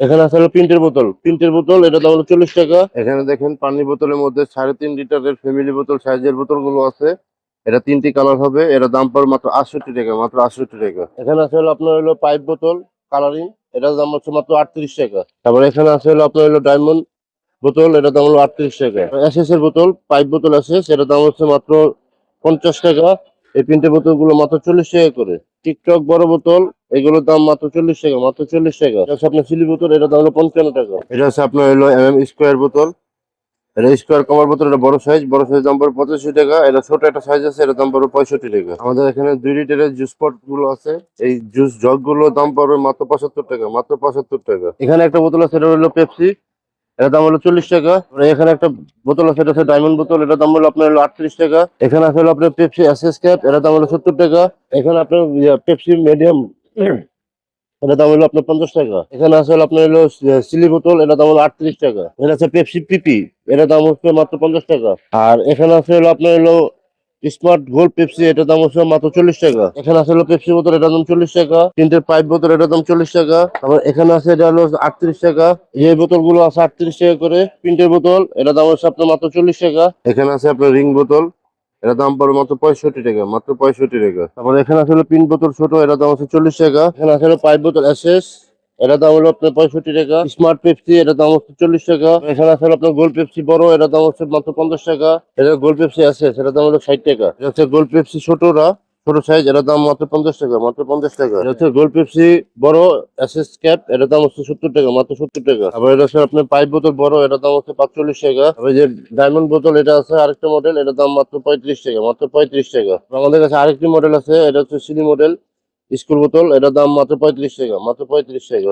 এখানে আছে হলো প্রিন্টের বোতল এটার দাম হলো 40 টাকা। এখানে দেখেন পানির বোতলের মধ্যে 3.5 লিটারের ফ্যামিলি বোতল সাইজের বোতল গুলো আছে। এটা 3টি কালার হবে, এটা দাম পড়বে মাত্র 68 টাকা, মাত্র 68 টাকা। এখানে আছে হলো আপনার হলো পাইপ বোতল কালারিং, এটার দাম হচ্ছে মাত্র 38 টাকা। তারপরে এখানে আছে হলো আপনার হলো ডায়মন্ড বোতল, এটার দাম হলো 38 টাকা। এসএস এর বোতল, পাইপ বোতল এসএস, এটার দাম হচ্ছে মাত্র 50 টাকা। এই তিনটে বোতল গুলো মাত্র 40 টাকা করে। টিকটক বড় বোতল, এগুলোর দাম মাত্র 40 টাকা, মাত্র 40 টাকা। এটা হচ্ছে আপনার সিলি বোতল, এটার দাম হলো 55 টাকা। এটা হচ্ছে আপনার হলো স্কোয়ার বোতল, এটা স্কোয়ার কভার বোতল, এটা বড় সাইজ দাম পড়বে 85 টাকা। এটা ছোট একটা সাইজ আছে, এটা দাম পড়বে 65 টাকা। আমাদের এখানে 2 লিটারের জুস পট গুলো আছে, এই জুস জগ গুলো দাম পড়বে মাত্র 75 টাকা, মাত্র 75 টাকা। এখানে একটা বোতল আছে, এটা হলো পেপসি, এটার দাম হলো 40 টাকা। এখানে একটা বোতল আছে, এটা হচ্ছে ডায়মন্ড বোতল, এটার দাম হলো আপনার হলো 38 টাকা। এখানে আছে হলো আপনার পেপসি এসএস ক্যাপ, এটার দাম হলো 70 টাকা। এখানে আপনার পেপসি মিডিয়াম, এটার দাম হলো আপনার 50 টাকা। এখানে আছে হলো আপনার হলো সিলি বোতল, এটার দাম হলো 38 টাকা। এখানে আছে পেপসি পিপি, এটার দাম হচ্ছে মাত্র 50 টাকা। আর এখানে আছে হলো আপনার হলো স্মার্ট গোল্ড পেপসি, এটার দাম হচ্ছে মাত্র 40 টাকা। এখানে আছে হলো পেপসি বোতল, এটার দাম 40 টাকা। তিনটের পাইপ বোতল, এটার দাম 40 টাকা। তারপর এখানে আছে এটা হলো 38 টাকা। এই বোতল গুলো আছে 38 টাকা করে। তিনটের বোতল, এটার দাম হচ্ছে আপনার মাত্র 40 টাকা। এখানে আছে আপনার রিং বোতল, এটার দাম পড়বে মাত্র 65 টাকা, মাত্র 65 টাকা। তারপর এখানে আছে হলো পিন বোতল ছোট, এটার দাম হচ্ছে 40 টাকা। এখানে আছে হলো পাইপ বোতল এসএস, এটার দাম হলো আপনার 65 টাকা। স্মার্ট পেপসি, এটার দাম হচ্ছে 40 টাকা। এখানে আছে হলো আপনার গোল্ড পেপসি বড়, এটার দাম হচ্ছে মাত্র 50 টাকা। এটা গোল্ড পেপসি এসএস, এটার দাম হলো 60 টাকা। এটা হচ্ছে গোল্ড পেপসি ছোটরা, ছোট সাইজ, এটার দাম মাত্র 50 টাকা, মাত্র 50 টাকা। এটা হচ্ছে গোল্ড পেপসি বড় এসএস ক্যাপ, এটার দাম হচ্ছে 70 টাকা, মাত্র 70 টাকা। আবার এটা হচ্ছে আপনার পাইপ বোতল বড়, এটার দাম হচ্ছে 45 টাকা। আবার যে ডায়মন্ড বোতল, এটা আছে আরেকটা মডেল, এটার দাম মাত্র 35 টাকা, মাত্র 35 টাকা। আমাদের কাছে আরেকটি মডেল আছে, এটা হচ্ছে সিলি মডেল স্কুল বোতল, এটার দাম মাত্র 35 টাকা, মাত্র 35 টাকা।